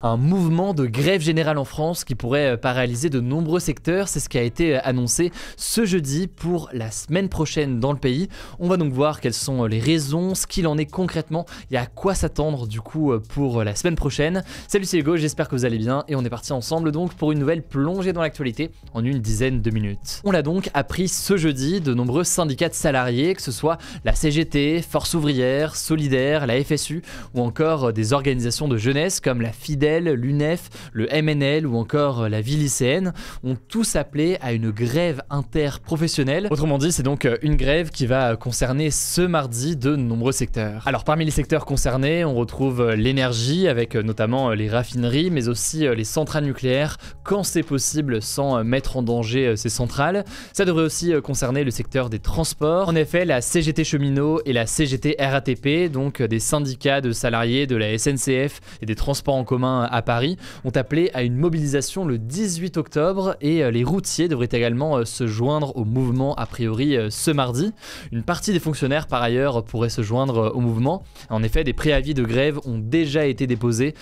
Un mouvement de grève générale en France qui pourrait paralyser de nombreux secteurs, c'est ce qui a été annoncé ce jeudi pour la semaine prochaine dans le pays. On va donc voir quelles sont les raisons, ce qu'il en est concrètement et à quoi s'attendre du coup pour la semaine prochaine. Salut, c'est Hugo, j'espère que vous allez bien et on est parti ensemble donc pour une nouvelle plongée dans l'actualité en une dizaine de minutes. On l'a donc appris ce jeudi, de nombreux syndicats de salariés, que ce soit la CGT, Force ouvrière, Solidaire, la FSU ou encore des organisations de jeunesse comme la FIDEL, l'UNEF, le MNL ou encore la vie lycéenne, ont tous appelé à une grève interprofessionnelle. Autrement dit, c'est donc une grève qui va concerner ce mardi de nombreux secteurs. Alors parmi les secteurs concernés, on retrouve l'énergie avec notamment les raffineries, mais aussi les centrales nucléaires quand c'est possible sans mettre en danger ces centrales. Ça devrait aussi concerner le secteur des transports. En effet, la CGT Cheminots et la CGT RATP, donc des syndicats de salariés de la SNCF et des transports en commun à Paris, ont appelé à une mobilisation le 18 octobre et les routiers devraient également se joindre au mouvement a priori ce mardi. Une partie des fonctionnaires par ailleurs pourraient se joindre au mouvement. En effet, des préavis de grève ont déjà été déposés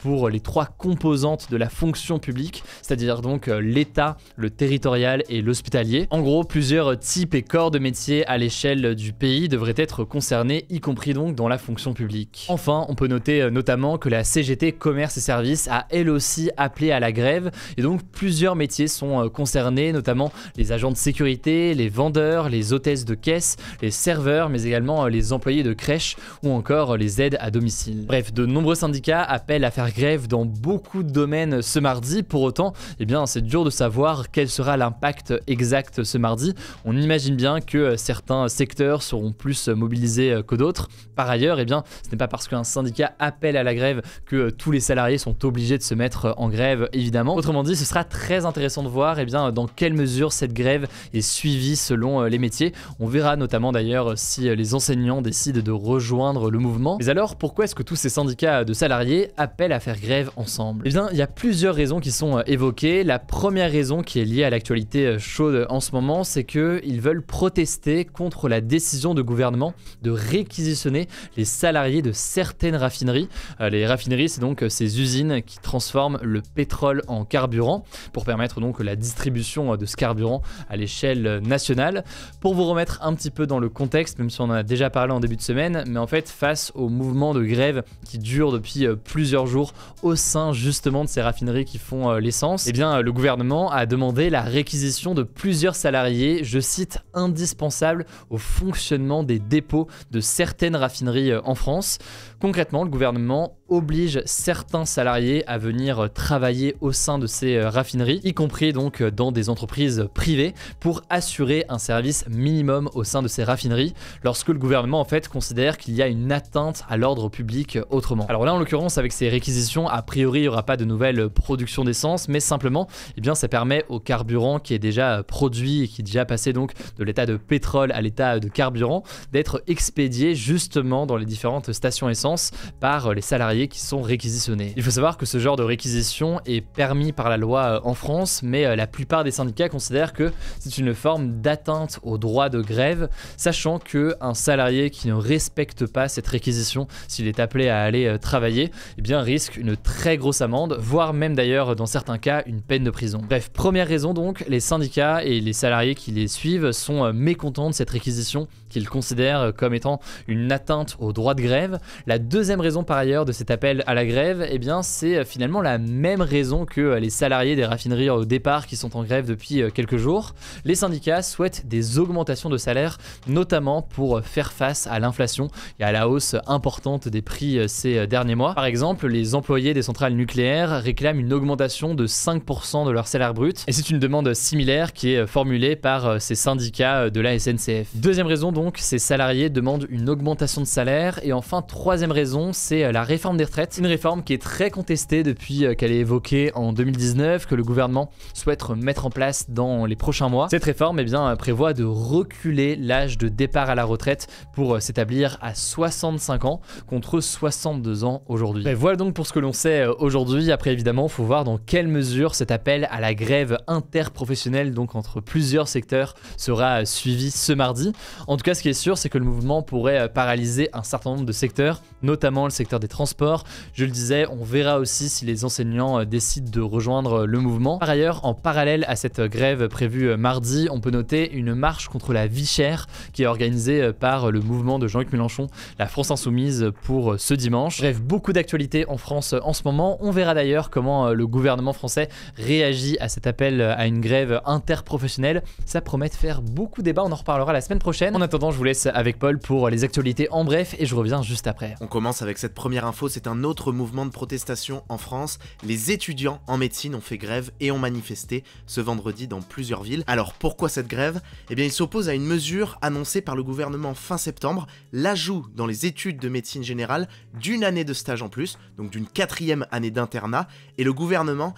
pour les trois composantes de la fonction publique, c'est-à-dire donc l'État, le territorial et l'hospitalier. En gros, plusieurs types et corps de métiers à l'échelle du pays devraient être concernés, y compris donc dans la fonction publique. Enfin, on peut noter notamment que la CGT Commerce et Services a elle aussi appelé à la grève et donc plusieurs métiers sont concernés, notamment les agents de sécurité, les vendeurs, les hôtesses de caisse, les serveurs, mais également les employés de crèche ou encore les aides à domicile. Bref, de nombreux syndicats appellent à faire grève dans beaucoup de domaines ce mardi. Pour autant, eh bien, c'est dur de savoir quel sera l'impact exact ce mardi. On imagine bien que certains secteurs seront plus mobilisés que d'autres. Par ailleurs, eh bien, ce n'est pas parce qu'un syndicat appelle à la grève que tous les salariés sont obligés de se mettre en grève, évidemment. Autrement dit, ce sera très intéressant de voir dans quelle mesure cette grève est suivie selon les métiers. On verra notamment d'ailleurs si les enseignants décident de rejoindre le mouvement. Mais alors, pourquoi est-ce que tous ces syndicats de salariés appellent à faire grève ensemble? Eh bien, il y a plusieurs raisons qui sont évoquées. La première raison qui est liée à l'actualité chaude en ce moment, c'est qu'ils veulent protester contre la décision de gouvernement de réquisitionner les salariés de certaines raffineries. Les raffineries, c'est donc ces usines qui transforment le pétrole en carburant pour permettre donc la distribution de ce carburant à l'échelle nationale. Pour vous remettre un petit peu dans le contexte, même si on en a déjà parlé en début de semaine, mais en fait face au mouvement de grève qui dure depuis plusieurs jours au sein justement de ces raffineries qui font l'essence, eh bien le gouvernement a demandé la réquisition de plusieurs salariés, je cite, indispensables au fonctionnement des dépôts de certaines raffineries en France. Concrètement, le gouvernement oblige certains salariés à venir travailler au sein de ces raffineries, y compris donc dans des entreprises privées, pour assurer un service minimum au sein de ces raffineries, lorsque le gouvernement en fait considère qu'il y a une atteinte à l'ordre public autrement. Alors là, en l'occurrence, avec ces réquisitions, a priori, il n'y aura pas de nouvelle production d'essence, mais simplement, eh bien, ça permet au carburant qui est déjà produit et qui est déjà passé donc de l'état de pétrole à l'état de carburant, d'être expédié justement dans les différentes stations essence par les salariés qui sont réquisitionnés. Il faut savoir que ce genre de réquisition est permis par la loi en France, mais la plupart des syndicats considèrent que c'est une forme d'atteinte au droit de grève, sachant qu'un salarié qui ne respecte pas cette réquisition, s'il est appelé à aller travailler, eh bien risque une très grosse amende, voire même d'ailleurs dans certains cas une peine de prison. Bref, première raison donc, les syndicats et les salariés qui les suivent sont mécontents de cette réquisition qu'ils considèrent comme étant une atteinte au droit de grève. La deuxième raison par ailleurs de cet appel à la grève, eh bien c'est finalement la même raison que les salariés des raffineries au départ qui sont en grève depuis quelques jours. Les syndicats souhaitent des augmentations de salaire, notamment pour faire face à l'inflation et à la hausse importante des prix ces derniers mois. Par exemple, les employés des centrales nucléaires réclament une augmentation de 5% de leur salaire brut, et c'est une demande similaire qui est formulée par ces syndicats de la SNCF. Deuxième raison donc, ces salariés demandent une augmentation de salaire. Et enfin, troisième raison, c'est la réforme des retraites. Une réforme qui est très contestée depuis qu'elle est évoquée en 2019, que le gouvernement souhaite mettre en place dans les prochains mois. Cette réforme eh bien, prévoit de reculer l'âge de départ à la retraite pour s'établir à 65 ans contre 62 ans aujourd'hui. Voilà donc pour ce que l'on sait aujourd'hui. Après évidemment, il faut voir dans quelle mesure cet appel à la grève interprofessionnelle, donc entre plusieurs secteurs, sera suivi ce mardi. En tout cas, ce qui est sûr, c'est que le mouvement pourrait paralyser un certain nombre de secteurs, notamment le secteur des transports. Je le disais, on verra aussi si les enseignants décident de rejoindre le mouvement. Par ailleurs, en parallèle à cette grève prévue mardi, on peut noter une marche contre la vie chère qui est organisée par le mouvement de Jean-Luc Mélenchon, la France Insoumise, pour ce dimanche. Bref, beaucoup d'actualités en France en ce moment. On verra d'ailleurs comment le gouvernement français réagit à cet appel à une grève interprofessionnelle. Ça promet de faire beaucoup de débats, on en reparlera la semaine prochaine. En attendant, je vous laisse avec Paul pour les actualités en bref et je reviens juste après. On commence avec cette première info, c'est un autre mouvement de protestation en France. Les étudiants en médecine ont fait grève et ont manifesté ce vendredi dans plusieurs villes. Alors pourquoi cette grève? Eh bien ils s'opposent à une mesure annoncée par le gouvernement fin septembre, l'ajout dans les études de médecine générale d'une année de stage en plus, donc d'une 4e année d'internat, et le gouvernement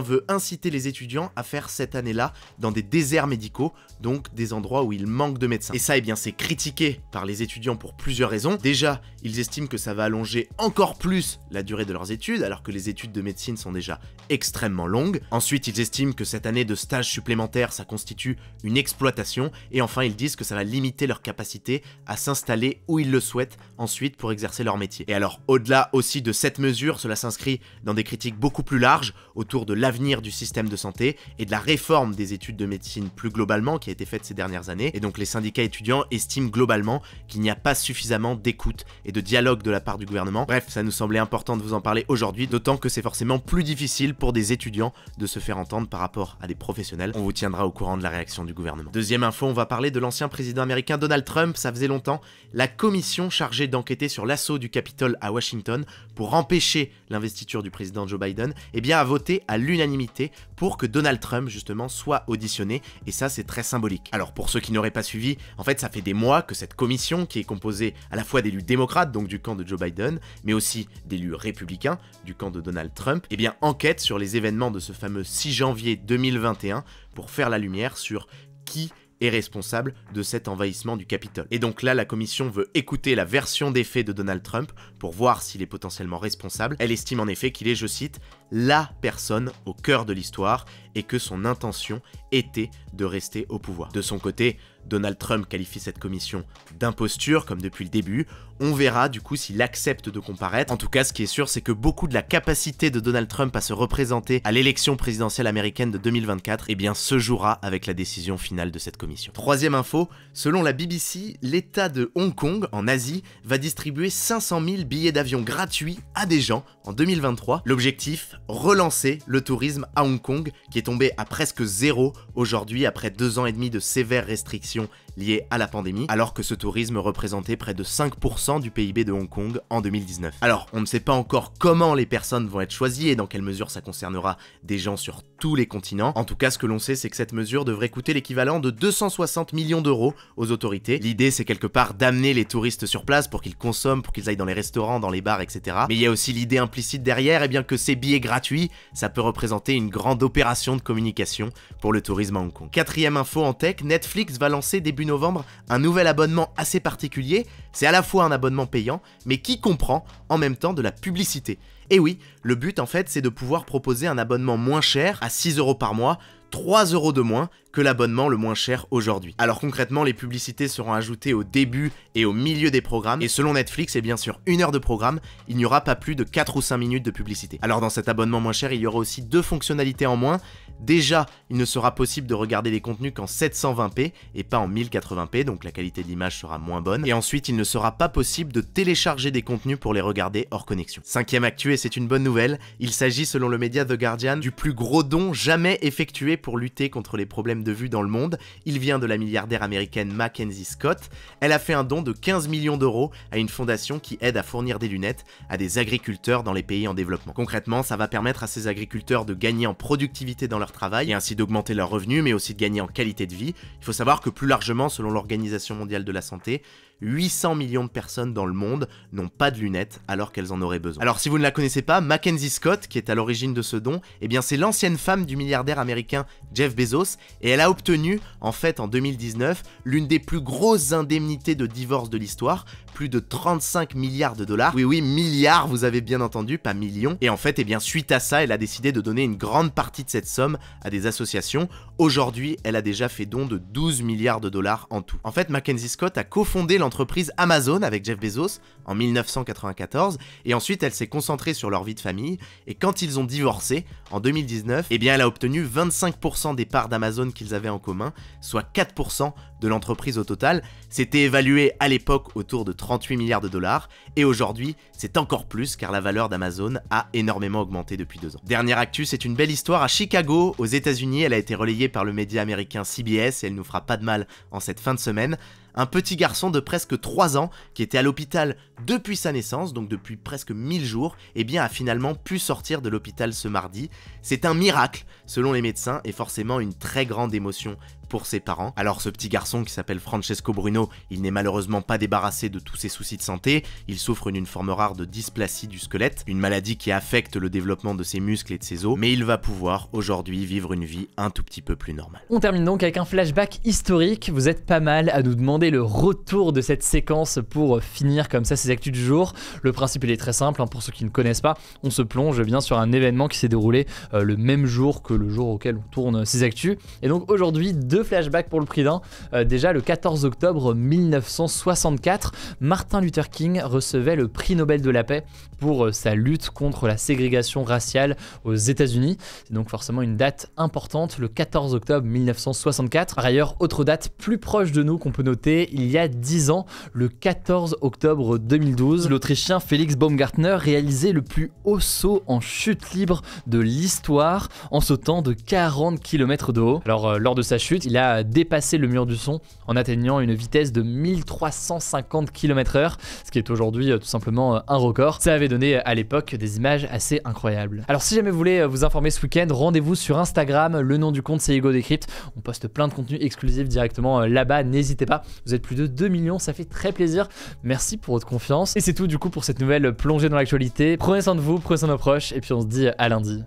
veut inciter les étudiants à faire cette année-là dans des déserts médicaux, donc des endroits où il manque de médecins. Et ça, c'est critiqué par les étudiants pour plusieurs raisons. Déjà, ils estiment que ça va allonger encore plus la durée de leurs études, alors que les études de médecine sont déjà extrêmement longues. Ensuite, ils estiment que cette année de stage supplémentaire, ça constitue une exploitation. Et enfin, ils disent que ça va limiter leur capacité à s'installer où ils le souhaitent ensuite pour exercer leur métier. Et alors, au-delà aussi de cette mesure, cela s'inscrit dans des critiques beaucoup plus larges autour de l'avenir du système de santé et de la réforme des études de médecine plus globalement qui a été faite ces dernières années. Et donc les syndicats étudiants estiment globalement qu'il n'y a pas suffisamment d'écoute et de dialogue de la part du gouvernement. Bref, ça nous semblait important de vous en parler aujourd'hui, d'autant que c'est forcément plus difficile pour des étudiants de se faire entendre par rapport à des professionnels. On vous tiendra au courant de la réaction du gouvernement. Deuxième info, on va parler de l'ancien président américain Donald Trump. Ça faisait longtemps. La commission chargée d'enquêter sur l'assaut du Capitole à Washington pour empêcher l'investiture du président Joe Biden, a voté à l'unanimité pour que Donald Trump justement soit auditionné, et ça c'est très symbolique. Alors pour ceux qui n'auraient pas suivi, en fait ça fait des mois que cette commission, qui est composée à la fois d'élus démocrates, donc du camp de Joe Biden, mais aussi d'élus républicains du camp de Donald Trump, enquête sur les événements de ce fameux 6 janvier 2021 pour faire la lumière sur qui est responsable de cet envahissement du Capitole. Et donc là, la commission veut écouter la version des faits de Donald Trump pour voir s'il est potentiellement responsable. Elle estime en effet qu'il est, je cite, la personne au cœur de l'histoire et que son intention était de rester au pouvoir. De son côté, Donald Trump qualifie cette commission d'imposture, comme depuis le début. On verra du coup s'il accepte de comparaître. En tout cas, ce qui est sûr, c'est que beaucoup de la capacité de Donald Trump à se représenter à l'élection présidentielle américaine de 2024, se jouera avec la décision finale de cette commission. Troisième info, selon la BBC, l'État de Hong Kong, en Asie, va distribuer 500 000 billets d'avion gratuits à des gens en 2023. L'objectif, relancer le tourisme à Hong Kong, qui est tombé à presque zéro aujourd'hui après 2 ans et demi de sévères restrictions liées à la pandémie, alors que ce tourisme représentait près de 5% du PIB de Hong Kong en 2019. Alors, on ne sait pas encore comment les personnes vont être choisies et dans quelle mesure ça concernera des gens sur tous les continents. En tout cas, ce que l'on sait, c'est que cette mesure devrait coûter l'équivalent de 260 millions d'euros aux autorités. L'idée, c'est quelque part d'amener les touristes sur place pour qu'ils consomment, pour qu'ils aillent dans les restaurants, dans les bars, etc. Mais il y a aussi l'idée implicite derrière, que ces billets gratuits, ça peut représenter une grande opération de communication pour le tourisme à Hong Kong. Quatrième info en tech, Netflix va lancer début novembre un nouvel abonnement assez particulier. C'est à la fois un abonnement payant, mais qui comprend en même temps de la publicité. Et oui, le but en fait, c'est de pouvoir proposer un abonnement moins cher à 6 € par mois, 3 € de moins que l'abonnement le moins cher aujourd'hui. Alors concrètement, les publicités seront ajoutées au début et au milieu des programmes, et selon Netflix, et bien sûr 1 heure de programme, il n'y aura pas plus de 4 ou 5 minutes de publicité. Alors dans cet abonnement moins cher, il y aura aussi 2 fonctionnalités en moins. Déjà, il ne sera possible de regarder les contenus qu'en 720p et pas en 1080p, donc la qualité de l'image sera moins bonne. Et ensuite, il ne sera pas possible de télécharger des contenus pour les regarder hors connexion. Cinquième actu, et c'est une bonne nouvelle, il s'agit selon le média The Guardian du plus gros don jamais effectué pour lutter contre les problèmes de vue dans le monde. Il vient de la milliardaire américaine Mackenzie Scott. Elle a fait un don de 15 millions d'euros à une fondation qui aide à fournir des lunettes à des agriculteurs dans les pays en développement. Concrètement, ça va permettre à ces agriculteurs de gagner en productivité dans leur travail et ainsi d'augmenter leurs revenus, mais aussi de gagner en qualité de vie. Il faut savoir que plus largement, selon l'Organisation mondiale de la santé, 800 millions de personnes dans le monde n'ont pas de lunettes alors qu'elles en auraient besoin. Alors si vous ne la connaissez pas, Mackenzie Scott, qui est à l'origine de ce don, c'est l'ancienne femme du milliardaire américain Jeff Bezos, et elle a obtenu, en fait en 2019, l'une des plus grosses indemnités de divorce de l'histoire, plus de 35 milliards de dollars. Oui, milliards, vous avez bien entendu, pas millions. Et en fait, suite à ça, elle a décidé de donner une grande partie de cette somme à des associations. Aujourd'hui, elle a déjà fait don de 12 milliards de dollars en tout. En fait, Mackenzie Scott a cofondé l'entreprise l'entreprise Amazon avec Jeff Bezos en 1994, et ensuite elle s'est concentrée sur leur vie de famille, et quand ils ont divorcé, en 2019, eh bien elle a obtenu 25% des parts d'Amazon qu'ils avaient en commun, soit 4% de l'entreprise au total. C'était évalué à l'époque autour de 38 milliards de dollars, et aujourd'hui c'est encore plus car la valeur d'Amazon a énormément augmenté depuis 2 ans. Dernière actu, c'est une belle histoire à Chicago, aux États-Unis. Elle a été relayée par le média américain CBS et elle nous fera pas de mal en cette fin de semaine. Un petit garçon de presque 3 ans qui était à l'hôpital depuis sa naissance, donc depuis presque 1000 jours, eh bien a finalement pu sortir de l'hôpital ce mardi. C'est un miracle selon les médecins et forcément une très grande émotion pour ses parents. Alors ce petit garçon qui s'appelle Francesco Bruno, il n'est malheureusement pas débarrassé de tous ses soucis de santé. Il souffre d'une forme rare de dysplasie du squelette, une maladie qui affecte le développement de ses muscles et de ses os, mais il va pouvoir aujourd'hui vivre une vie un tout petit peu plus normale. On termine donc avec un flashback historique. Vous êtes pas mal à nous demander le retour de cette séquence pour finir comme ça ces actus du jour. Le principe il est très simple, pour ceux qui ne connaissent pas, on se plonge bien sur un événement qui s'est déroulé le même jour que le jour auquel on tourne ces actus. Et donc aujourd'hui, 2 flashbacks pour le prix d'un. Déjà le 14 octobre 1964, Martin Luther King recevait le prix Nobel de la paix pour sa lutte contre la ségrégation raciale aux États-Unis. C'est donc forcément une date importante, le 14 octobre 1964. Par ailleurs, autre date plus proche de nous qu'on peut noter, il y a 10 ans, le 14 octobre 2012, l'Autrichien Felix Baumgartner réalisait le plus haut saut en chute libre de l'histoire en sautant de 40 km de haut. Alors lors de sa chute, il a dépassé le mur du son en atteignant une vitesse de 1350 km/h, ce qui est aujourd'hui tout simplement un record. Ça avait donné à l'époque des images assez incroyables. Alors si jamais vous voulez vous informer ce week-end, rendez-vous sur Instagram, le nom du compte c'est Hugo Décrypte. On poste plein de contenu exclusif directement là-bas, n'hésitez pas. Vous êtes plus de 2 millions, ça fait très plaisir. Merci pour votre confiance. Et c'est tout du coup pour cette nouvelle plongée dans l'actualité. Prenez soin de vous, prenez soin de nos proches, et puis on se dit à lundi.